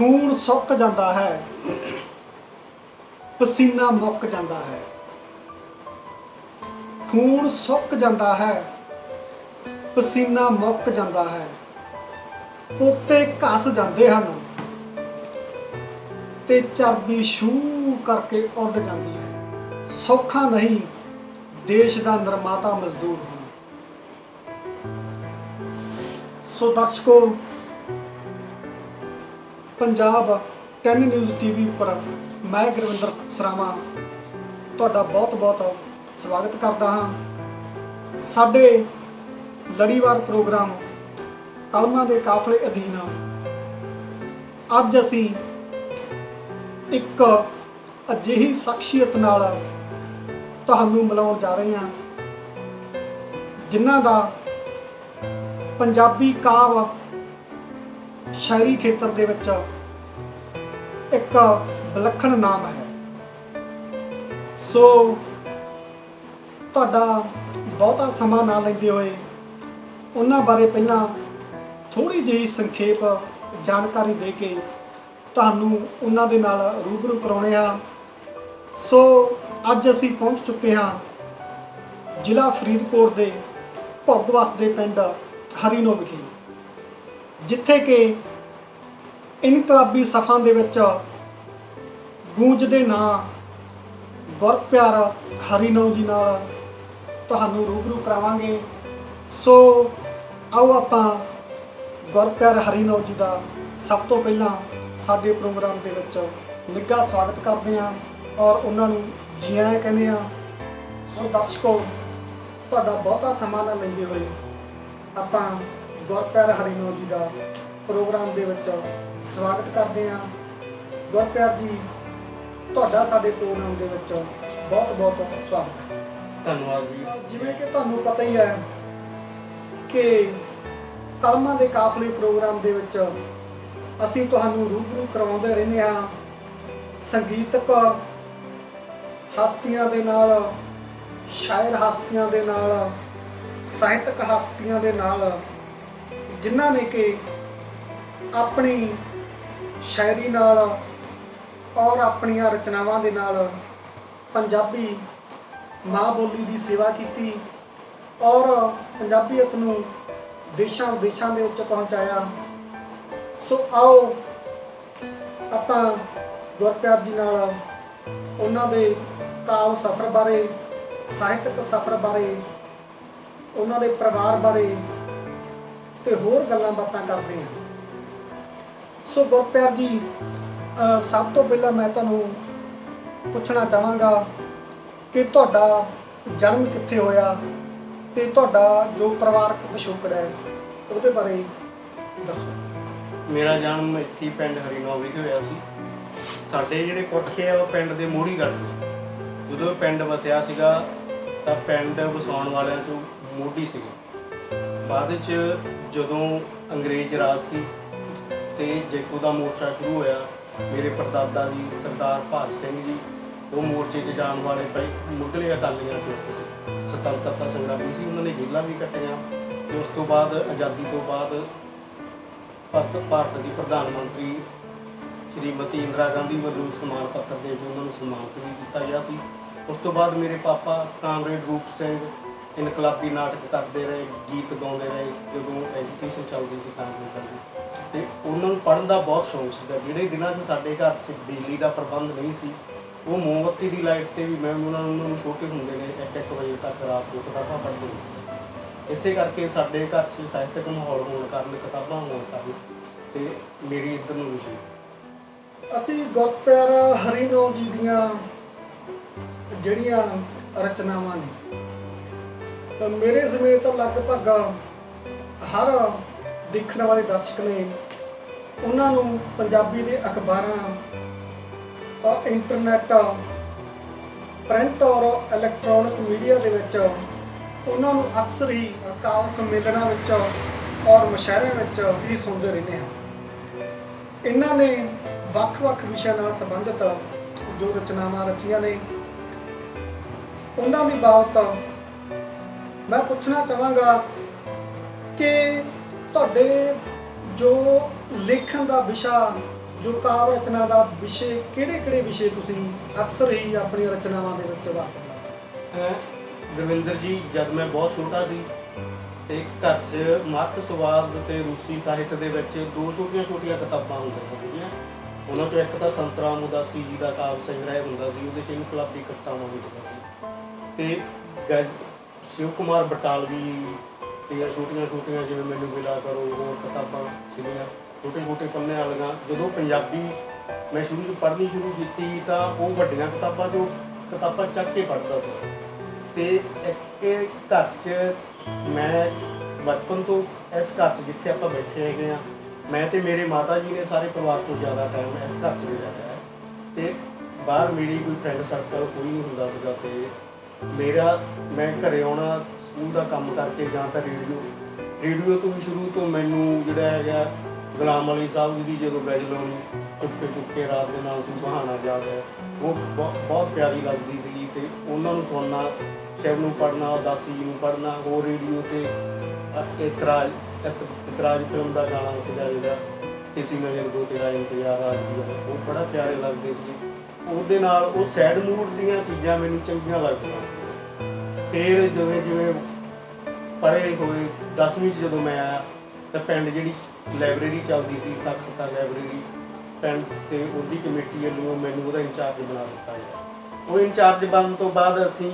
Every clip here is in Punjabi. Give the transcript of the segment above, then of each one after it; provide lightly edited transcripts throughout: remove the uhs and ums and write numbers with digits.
खून सुक जाता है, पसीना मुक जाता है। खून सुक जाता है, पसीना मुक जाता है। पोते घस जाते हैं ते चर्बी शू करके उड़ जाती है। सौखा नहीं देश का निर्माता मजदूर होना। सो दर्शकों, पंजाब 10 न्यूज़ टीवी पर मैं गुरविंदर सरावा तुहाडा बहुत बहुत स्वागत करता हाँ। साडे लड़ीवार प्रोग्राम कलमां दे काफले अधीन अज असी एक अजिही शख्सियत नाल तुहानू मिलाउण जा रहे हैं, जिन्हां दा पंजाबी काव शायरी खेतर दे विच एक विलखण नाम है। सो तुहाडा बहुता समा ना लैंदे होए उन्हां बारे पहलां थोड़ी जी संखेप जानकारी दे के तुहानू उन्हां दे नाल रूबरू कराउने आ। सो अज असी पहुंच चुके हाँ जिला फरीदकोट दे भोगवस दे पिंड हरीनो विखे, जिथे कि इनकलाबी सफां दे विच गूंजदे नां गुरप्यार हरीनो जी नाल तुहानू रूबरू करावांगे। सो आओ आपां गुरप्यार हरीनो जी का सब तो पहलां साडे प्रोग्राम दे विच निੱਘਾ स्वागत करते हैं और उन्होंने जी आया कहने। सो दर्शकों, तुहाडा बहुता समा ना लैंदे होए आपां गुरप्यार हरीनो जी का प्रोग्राम दे विच स्वागत करते हैं। गुरप्यार जी, तुहाडा साडे प्रोग्राम दे विच बहुत बहुत स्वागत है। धन्यवाद जी। जिवें कि तुहानू पता ही है कि कलमां दे काफले प्रोग्राम दे विच असीं तुहानू रूबरू करवाउंदे रहंदे हां संगीतक हस्तियां दे नाल, शायर हस्तियां दे नाल, ਸਾਹਿਤਕ हस्तियां दे नाल, जिन्हां ने कि अपनी शायरी नाल और अपनियां रचनावां दे नाल पंजाबी माँ बोली की सेवा की और पंजाबीयत नूं देशां विदेशां दे विच पहुँचाया। सो आओ आपां गुरप्यार जी नाल उन्हां दे काव सफ़र बारे, ਸਾਹਿਤਕ सफ़र बारे, उन्हां दे परिवार बारे ते होर गल्लां बातां करदे हां। सो गुरप्यार जी, सब तो पहला मैं तुहानू पुछना चाहांगा कि तुहाडा जन्म कित्थे होया ते तुहाडा जो परिवारक पिछोकड़ है ਉਹਦੇ बारे दसो। मेरा जन्म इत्थे पिंड हरीनो विखे होया सी। साडे जिहड़े पुरखे आ पिंड दे मोढ़ीगढ़ ने। जदों पिंड वसिया सीगा तां पिंड वसाउण वालियां चों मोढ़ी सीगे। बाद च जदों अंग्रेज राज सी ते जेको दा मोर्चा शुरू होया, मेरे परदादा जी सरदार भाग सिंह जी वो मोर्चे 'ਚ जाण वाले पई मुੱਢਲੇ अकालियां चों एक सी। स्वतंत्रता संग्रामी सी, उन्होंने जेलां भी कट्टियां ते उस तो बाद आज़ादी तो बाद भारत की प्रधानमंत्री श्रीमती इंदिरा गांधी वालों सम्मान पत्र दे के उन्होंने सम्मानित भी किया गया सी। उस तो बाद मेरे पापा कामरेड रूप सिंह इनकलाबी नाटक करते रहे, गीत गाते रहे। जो एजुकेशन चलती सी कामरेड की तो उन्होंने पढ़ने का बहुत शौक सीगा। जिहड़े दिनों साडे घर च बिजली का प्रबंध नहीं सी, वो मोमबत्ती की लाइट से भी मैं उन्होंने छोटे होंदे ने 1-1 बजे तक रात को किताबां पढ़ते हुंदे सी। इसे करके साडे घर च ਸਾਹਿਤਕ माहौल होने कारण, किताबां होने कारण ते मेरी इधर नूं रुचि। ਅਸੀਂ ਗੁਰਪਿਆਰ ਹਰੀਨੋ ਜੀ ਦੀਆਂ ਜਿਹੜੀਆਂ ਰਚਨਾਵਾਂ ਨੇ ਤਾਂ ਮੇਰੇ ਸਮੇਤ ਲਗਭਗ ਹਰ ਦੇਖਣ ਵਾਲੇ ਦਰਸ਼ਕ ਨੇ ਉਹਨਾਂ ਨੂੰ ਪੰਜਾਬੀ ਦੇ ਅਖਬਾਰਾਂ, ਇੰਟਰਨੈਟ, ਪ੍ਰਿੰਟ ਔਰ ਇਲੈਕਟ੍ਰੋਨਿਕ ਮੀਡੀਆ ਦੇ ਵਿੱਚ ਉਹਨਾਂ ਨੂੰ ਅਕਸਰ ਹੀ ਕਾਵਿ ਸੰਮੇਲਨਾਂ ਵਿੱਚ ਔਰ ਮੁਸ਼ਾਇਰਿਆਂ ਵਿੱਚ ਵੀ ਸੁਣਦੇ ਰਹਿੰਦੇ ਹਾਂ। ਇਹਨਾਂ ਨੇ ਵੱਖ-ਵੱਖ ਵਿਸ਼ਿਆਂ ਨਾਲ ਸੰਬੰਧਿਤ ਜੋ ਰਚਨਾਵਾਂ ਰਚੀਆਂ ਨੇ ਉਹਨਾਂ ਦੀ ਬਾਬਤ मैं पूछना चाहांगा कि तुहाडे जो लेखन का विशा ਜੋ ਕਾਵਿ ਰਚਨਾ ਦਾ ਵਿਸ਼ੇ ਕਿਹੜੇ ਵਿਸ਼ੇ ਤੁਸੀਂ ਅਕਸਰ ਹੀ ਆਪਣੀਆਂ ਰਚਨਾਵਾਂ ਦੇ ਵਿੱਚ ਵਰਤਦੇ ਹੋ? ਗੁਰਵਿੰਦਰ ਜੀ, ਜਦ ਮੈਂ ਬਹੁਤ ਛੋਟਾ ਸੀ ਤੇ ਘਰ 'ਚ ਮਾਰਕਸਵਾਦ ਤੇ ਰੂਸੀ ਸਾਹਿਤ ਦੇ ਵਿੱਚ ਦੋ ਛੋਟੀਆਂ ਕਿਤਾਬਾਂ ਹੁੰਦੀਆਂ ਸੀਗੀਆਂ। ਉਹਨਾਂ 'ਚੋਂ ਇੱਕ ਤਾਂ ਸੰਤਰਾਮ ਉਦਾਸੀ ਜੀ ਦਾ ਕਾਵਿ ਸੰਗ੍ਰਹਿ ਹੁੰਦਾ ਸੀ, ਉਹਦੇ 'ਚ ਇਨਕਲਾਬੀ ਕਵਿਤਾਵਾਂ ਹੁੰਦੀਆਂ ਸੀ, ਤੇ ਸ਼ਿਵ ਕੁਮਾਰ ਬਟਾਲਵੀ ਦੀਆਂ ਛੋਟੀਆਂ ਜਿਵੇਂ ਮੈਨੂੰ ਮਿਲਾ ਕਰੋ, ਹੋਰ ਕਿਤਾਬਾਂ ਸੀਗੀਆਂ ਛੋਟੇ ਪੰਨੇ ਵਾਲੀਆਂ। ਜਦੋਂ ਪੰਜਾਬੀ ਮੈਂ ਪੜ੍ਹਨੀ ਸ਼ੁਰੂ ਕੀਤੀ ਤਾਂ ਉਹ ਵੱਡੀਆਂ ਕਿਤਾਬਾਂ ਚੱਕ ਕੇ ਪੜ੍ਹਦਾ ਸੀ। ਤੇ ਇੱਕ ਘਰ 'ਚ ਮੈਂ ਬਚਪਨ ਤੋਂ ਇਸ ਘਰ 'ਚ ਜਿੱਥੇ ਆਪਾਂ ਬੈਠੇ ਹੈਗੇ ਹਾਂ, ਮੈਂ ਤੇ ਮੇਰੇ ਮਾਤਾ ਜੀ ਨੇ ਸਾਰੇ ਪਰਿਵਾਰ ਤੋਂ ਜ਼ਿਆਦਾ ਟਾਈਮ ਇਸ ਘਰ 'ਚ ਗੁਜ਼ਾਰਿਆ ਹੈ। ਤੇ ਬਾਹਰ ਮੇਰੀ ਕੋਈ ਫਰੈਂਡ ਸਰਕਲ ਕੋਈ ਨਹੀਂ ਹੁੰਦਾ ਸੀਗਾ। ਤੇ ਮੈਂ ਘਰੇ ਆਉਣਾ ਸਕੂਲ ਦਾ ਕੰਮ ਕਰਕੇ, ਜਾਂ ਤਾਂ ਰੇਡੀਓ ਤੋਂ ਵੀ ਸ਼ੁਰੂ ਤੋਂ ਮੈਨੂੰ ਜਿਹੜਾ ਹੈਗਾ ਗੁਲਾਮ ਅਲੀ ਸਾਹਿਬ ਜੀ ਦੀ ਜਦੋਂ ਗਜ਼ਲ ਆਉਣੀ, ਚੁੱਪਕੇ ਰਾਤ ਦੇ ਨਾਲ ਸੀ ਬਹਾਨਾ ਯਾਦ ਹੈ, ਉਹ ਬਹੁਤ ਪਿਆਰੀ ਲੱਗਦੀ ਸੀਗੀ। ਤੇ ਉਹਨਾਂ ਨੂੰ ਸੁਣਨਾ, ਸ਼ਿਵ ਨੂੰ ਪੜ੍ਹਨਾ, ਉਦਾਸੀ ਜੀ ਨੂੰ ਪੜ੍ਹਨਾ। ਹੋਰ ਰੇਡੀਓ 'ਤੇ ਇਤਰਾਜ਼ ਫਿਲਮ ਦਾ ਗਾਣਾ ਸੀਗਾ ਜਿਹੜਾ ਕਿਸੇ ਨਜ਼ਰ ਤੋਂ ਤੇਰਾ ਇੰਤਜ਼ਾਰ ਆ ਜੀ, ਉਹ ਬੜਾ ਪਿਆਰੇ ਲੱਗਦੇ ਸੀ। ਉਹਦੇ ਨਾਲ ਉਹ ਸੈਡ ਮੂਡ ਦੀਆਂ ਚੀਜ਼ਾਂ ਮੈਨੂੰ ਚੰਗੀਆਂ ਲੱਗਦੀਆਂ ਸੀ। ਫਿਰ ਜਿਵੇਂ ਪੜ੍ਹੇ ਹੋਏ 10ਵੀਂ 'ਚ ਜਦੋਂ ਮੈਂ ਆਇਆ ਤਾਂ ਪਿੰਡ ਜਿਹੜੀ ਲਾਇਬ੍ਰੇਰੀ ਚੱਲਦੀ ਸੀ, ਸਖਤਾ ਲਾਇਬ੍ਰੇਰੀ ਪਿੰਡ, ਤੇ ਉਹਦੀ ਕਮੇਟੀ ਵੱਲੋਂ ਮੈਨੂੰ ਉਹਦਾ ਇੰਚਾਰਜ ਬਣਾ ਦਿੱਤਾ ਗਿਆ। ਉਹ ਇੰਚਾਰਜ ਬਣਨ ਤੋਂ ਬਾਅਦ ਅਸੀਂ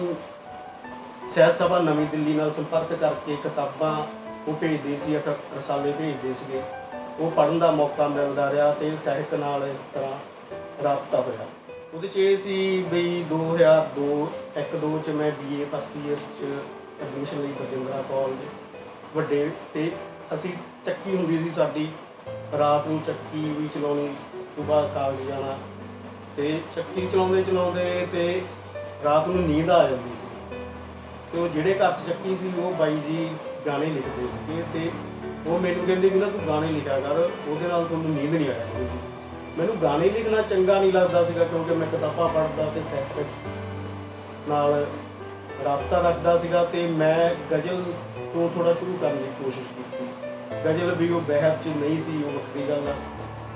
ਸਾਹਿਤ ਸਭਾ ਨਵੀਂ ਦਿੱਲੀ ਨਾਲ ਸੰਪਰਕ ਕਰਕੇ ਕਿਤਾਬਾਂ ਉਹ ਭੇਜਦੇ ਸੀ, ਰਸਾਲੇ ਭੇਜਦੇ ਸੀਗੇ। ਉਹ ਪੜ੍ਹਨ ਦਾ ਮੌਕਾ ਮਿਲਦਾ ਰਿਹਾ ਤੇ ਸਾਹਿਤ ਨਾਲ ਇਸ ਤਰ੍ਹਾਂ ਰਾਬਤਾ ਹੋਇਆ। ਉਹਦੇ 'ਚ ਇਹ ਸੀ ਵੀ 2001-2 'ਚ ਮੈਂ BA ਫਸਟ ਈਅਰ 'ਚ ਐਡਮਿਸ਼ਨ ਲਈ ਬਰਜਿੰਦਰਾ ਕਾਲਜ ਵੱਡੇ, ਤੇ ਅਸੀਂ ਚੱਕੀ ਹੁੰਦੀ ਸੀ ਸਾਡੀ, ਰਾਤ ਨੂੰ ਚੱਕੀ ਵੀ ਚਲਾਉਣੀ, ਸੁਬਾਹ ਕਾਲਜ ਜਾਣਾ। ਤੇ ਚੱਕੀ ਚਲਾਉਂਦੇ ਤੇ ਰਾਤ ਨੂੰ ਨੀਂਦ ਆ ਜਾਂਦੀ ਸੀ। ਤੇ ਉਹ ਜਿਹੜੇ ਘਰ 'ਚ ਚੱਕੀ ਸੀ ਉਹ ਬਾਈ ਜੀ ਗਾਣੇ ਲਿਖਦੇ ਸੀਗੇ, ਤੇ ਉਹ ਮੈਨੂੰ ਕਹਿੰਦੇ ਵੀ ਨਾ ਤੂੰ ਗਾਣੇ ਲਿਖਿਆ ਕਰ, ਉਹਦੇ ਨਾਲ ਤੁਹਾਨੂੰ ਨੀਂਦ ਨਹੀਂ ਆਇਆ ਕਰੇਗੀ। ਮੈਨੂੰ ਗਾਣੇ ਲਿਖਣਾ ਚੰਗਾ ਨਹੀਂ ਲੱਗਦਾ ਸੀਗਾ, ਕਿਉਂਕਿ ਮੈਂ ਕਿਤਾਬਾਂ ਪੜ੍ਹਦਾ ਤੇ ਸਾਹਿਤ ਨਾਲ ਰਾਬਤਾ ਰੱਖਦਾ ਸੀਗਾ। ਤੇ ਮੈਂ ਗਜ਼ਲ ਤੋਂ ਥੋੜ੍ਹਾ ਸ਼ੁਰੂ ਕਰਨ ਦੀ ਕੋਸ਼ਿਸ਼ ਕੀਤੀ। ਗਜ਼ਲ ਵੀ ਉਹ ਬਹਿਰ 'ਚ ਨਹੀਂ ਸੀ, ਉਹ ਵੱਖਰੀ ਗੱਲ ਆ।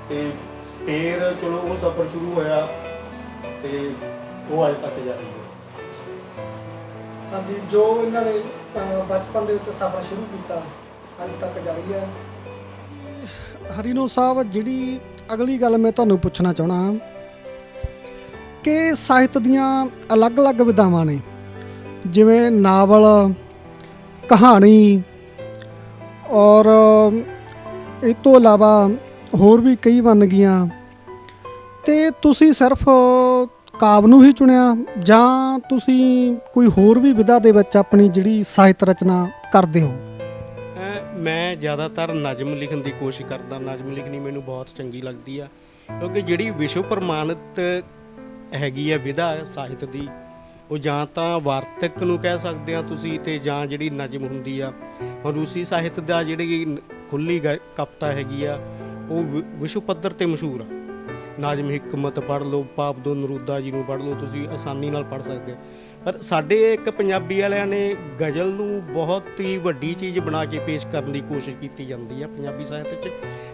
ਤੇ ਫਿਰ ਚਲੋ ਉਹ ਸਫ਼ਰ ਸ਼ੁਰੂ ਹੋਇਆ ਤੇ ਉਹ ਅੱਜ ਤੱਕ ਜਾਰੀ ਹੈ। ਹਾਂਜੀ, ਜੋ ਇਹਨਾਂ ਨੇ ਬਚਪਨ ਦੇ ਵਿੱਚ ਸਫ਼ਰ ਸ਼ੁਰੂ ਕੀਤਾ ਅੱਜ ਤੱਕ ਜਾਰੀ ਹੈ। ਹਰੀਨੋ ਸਾਹਿਬ, ਜਿਹੜੀ ਅਗਲੀ ਗੱਲ ਮੈਂ ਤੁਹਾਨੂੰ ਪੁੱਛਣਾ ਚਾਹਣਾ ਕਿ ਸਾਹਿਤ ਦੀਆਂ ਅਲੱਗ-ਅਲੱਗ ਵਿਧਾਵਾਂ ਨੇ, ਜਿਵੇਂ ਨਾਵਲ, ਕਹਾਣੀ, ਔਰ ਇਹ ਤੋਂ ਇਲਾਵਾ ਹੋਰ ਵੀ ਕਈ ਬਣ ਗਈਆਂ, ਤੇ ਤੁਸੀਂ ਸਿਰਫ ਕਾਵਿ ਨੂੰ ਹੀ ਚੁਣਿਆ ਜਾਂ ਤੁਸੀਂ ਕੋਈ ਹੋਰ ਵੀ ਵਿਧਾ ਦੇ ਵਿੱਚ ਆਪਣੀ ਜਿਹੜੀ ਸਾਹਿਤ ਰਚਨਾ ਕਰਦੇ ਹੋ? ਮੈਂ ਜ਼ਿਆਦਾਤਰ ਨਜ਼ਮ ਲਿਖਣ ਦੀ ਕੋਸ਼ਿਸ਼ ਕਰਦਾ। ਨਜ਼ਮ ਲਿਖਣੀ ਮੈਨੂੰ ਬਹੁਤ ਚੰਗੀ ਲੱਗਦੀ ਆ, ਕਿਉਂਕਿ ਜਿਹੜੀ ਵਿਸ਼ਵ ਪ੍ਰਮਾਣਿਤ ਹੈਗੀ ਆ ਵਿਧਾ ਸਾਹਿਤ ਦੀ, ਉਹ ਜਾਂ ਤਾਂ ਵਾਰਤਕ ਨੂੰ ਕਹਿ ਸਕਦੇ ਆ ਤੁਸੀਂ, ਤੇ ਜਾਂ ਜਿਹੜੀ ਨਜ਼ਮ ਹੁੰਦੀ ਆ। ਹੁਣ ਰੂਸੀ ਸਾਹਿਤ ਦਾ ਜਿਹੜੀ ਖੁੱਲ੍ਹੀ ਕਵਿਤਾ ਹੈਗੀ ਆ ਉਹ ਵਿਸ਼ਵ ਪੱਧਰ 'ਤੇ ਮਸ਼ਹੂਰ ਆ। ਨਾਜ਼ਮ ਹਿਕਮਤ ਪੜ੍ਹ ਲਓ, ਪਾਬਦੋ ਨਰੂਦਾ ਜੀ ਨੂੰ ਪੜ੍ਹ ਲਓ, ਤੁਸੀਂ ਆਸਾਨੀ ਨਾਲ ਪੜ੍ਹ ਸਕਦੇ ਹੋ। ਪਰ ਸਾਡੇ ਇੱਕ ਪੰਜਾਬੀ ਵਾਲਿਆਂ ਨੇ ਗਜ਼ਲ ਨੂੰ ਬਹੁਤ ਹੀ ਵੱਡੀ ਚੀਜ਼ ਬਣਾ ਕੇ ਪੇਸ਼ ਕਰਨ ਦੀ ਕੋਸ਼ਿਸ਼ ਕੀਤੀ ਜਾਂਦੀ ਹੈ ਪੰਜਾਬੀ ਸਾਹਿਤ 'ਚ,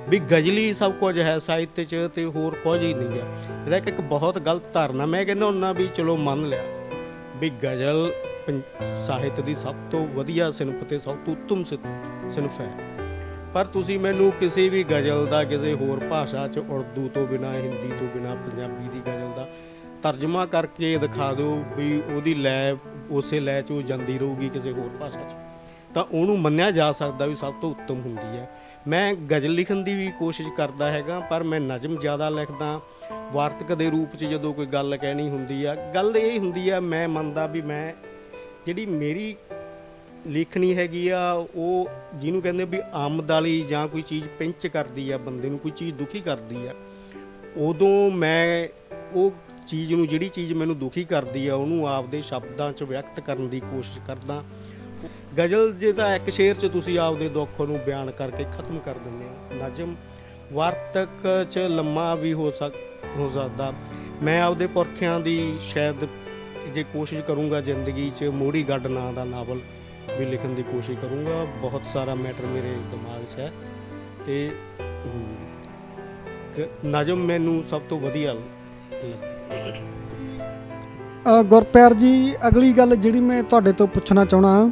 ਵੀ ਗਜ਼ਲ ਹੀ ਸਭ ਕੁਝ ਹੈ ਸਾਹਿਤ 'ਚ ਤੇ ਹੋਰ ਕੁਝ ਹੀ ਨਹੀਂ ਹੈ, ਜਿਹੜਾ ਕਿ ਇੱਕ ਬਹੁਤ ਗਲਤ ਧਾਰਨਾ। ਮੈਂ ਕਹਿੰਦਾ ਹੁੰਦਾ ਵੀ ਚਲੋ ਮੰਨ ਲਿਆ ਵੀ ਗਜ਼ਲ ਸਾਹਿਤ ਦੀ ਸਭ ਤੋਂ ਵਧੀਆ ਸਿਨਫ ਤੇ ਸਭ ਤੋਂ ਉੱਤਮ ਸਿਨਫ ਹੈ, ਪਰ ਤੁਸੀਂ ਮੈਨੂੰ ਕਿਸੇ ਵੀ ਗਜ਼ਲ ਦਾ ਕਿਸੇ ਹੋਰ ਭਾਸ਼ਾ 'ਚ ਉਰਦੂ ਤੋਂ ਬਿਨਾਂ, ਹਿੰਦੀ ਤੋਂ ਬਿਨਾਂ ਪੰਜਾਬੀ ਦੀ ਗਜ਼ਲ ਦਾ ਤਰਜਮਾ ਕਰਕੇ ਦਿਖਾ ਦਿਓ ਵੀ ਉਹਦੀ ਲੈ ਉਸੇ ਲੈ 'ਚ ਉਹ ਜਾਂਦੀ ਰਹੂਗੀ ਕਿਸੇ ਹੋਰ ਭਾਸ਼ਾ 'ਚ, ਤਾਂ ਉਹਨੂੰ ਮੰਨਿਆ ਜਾ ਸਕਦਾ ਵੀ ਸਭ ਤੋਂ ਉੱਤਮ ਹੁੰਦੀ ਹੈ। ਮੈਂ ਗਜ਼ਲ ਲਿਖਣ ਦੀ ਵੀ ਕੋਸ਼ਿਸ਼ ਕਰਦਾ ਹੈਗਾ, ਪਰ ਮੈਂ ਨਜ਼ਮ ਜ਼ਿਆਦਾ ਲਿਖਦਾ। ਵਾਰਤਕ ਦੇ ਰੂਪ 'ਚ ਜਦੋਂ ਕੋਈ ਗੱਲ ਕਹਿਣੀ ਹੁੰਦੀ ਆ, ਗੱਲ ਇਹ ਹੁੰਦੀ ਆ, ਮੈਂ ਮੰਨਦਾ ਵੀ ਮੈਂ ਜਿਹੜੀ ਮੇਰੀ ਲਿਖਣੀ ਹੈਗੀ ਆ ਉਹ ਜਿਹਨੂੰ ਕਹਿੰਦੇ ਵੀ ਆਮਦ ਵਾਲੀ ਜਾਂ ਕੋਈ ਚੀਜ਼ ਪਿੰਚ ਕਰਦੀ ਆ ਬੰਦੇ ਨੂੰ, ਕੋਈ ਚੀਜ਼ ਦੁਖੀ ਕਰਦੀ ਆ, ਉਦੋਂ ਮੈਂ ਉਹ ਚੀਜ਼ ਨੂੰ, ਜਿਹੜੀ ਚੀਜ਼ ਮੈਨੂੰ ਦੁਖੀ ਕਰਦੀ ਆ, ਉਹਨੂੰ ਆਪਦੇ ਸ਼ਬਦਾਂ 'ਚ ਵਿਅਕਤ ਕਰਨ ਦੀ ਕੋਸ਼ਿਸ਼ ਕਰਦਾ। ਗਜ਼ਲ ਜੇ ਤਾਂ ਇੱਕ ਸ਼ੇਰ 'ਚ ਤੁਸੀਂ ਆਪਦੇ ਦੁੱਖ ਨੂੰ ਬਿਆਨ ਕਰਕੇ ਖ਼ਤਮ ਕਰ ਦਿੰਦੇ ਹੋ। ਨਜ਼ਮ ਵਾਰਤਕ 'ਚ ਲੰਮਾ ਵੀ ਹੋ ਸਕਦਾ। ਮੈਂ ਆਪਦੇ ਪੁਰਖਿਆਂ ਦੀ ਸ਼ਾਇਦ ਜੇ ਕੋਸ਼ਿਸ਼ ਕਰੂੰਗਾ ਜ਼ਿੰਦਗੀ 'ਚ ਮੋੜੀ ਗੱਡ ਨਾਂ ਦਾ ਨਾਵਲ ਵੀ ਲਿਖਣ ਦੀ ਕੋਸ਼ਿਸ਼ ਕਰੂੰਗਾ। ਬਹੁਤ ਸਾਰਾ ਮੈਟਰ ਮੇਰੇ ਦਿਮਾਗ 'ਚ ਹੈ ਤੇ ਨਜ਼ਮ ਮੈਨੂੰ ਸਭ ਤੋਂ ਵਧੀਆ ਲੱਗਦੀ। ਗੁਰਪਿਆਰ ਜੀ, ਅਗਲੀ ਗੱਲ ਜਿਹੜੀ ਮੈਂ ਤੁਹਾਡੇ ਤੋਂ ਪੁੱਛਣਾ ਚਾਹਣਾ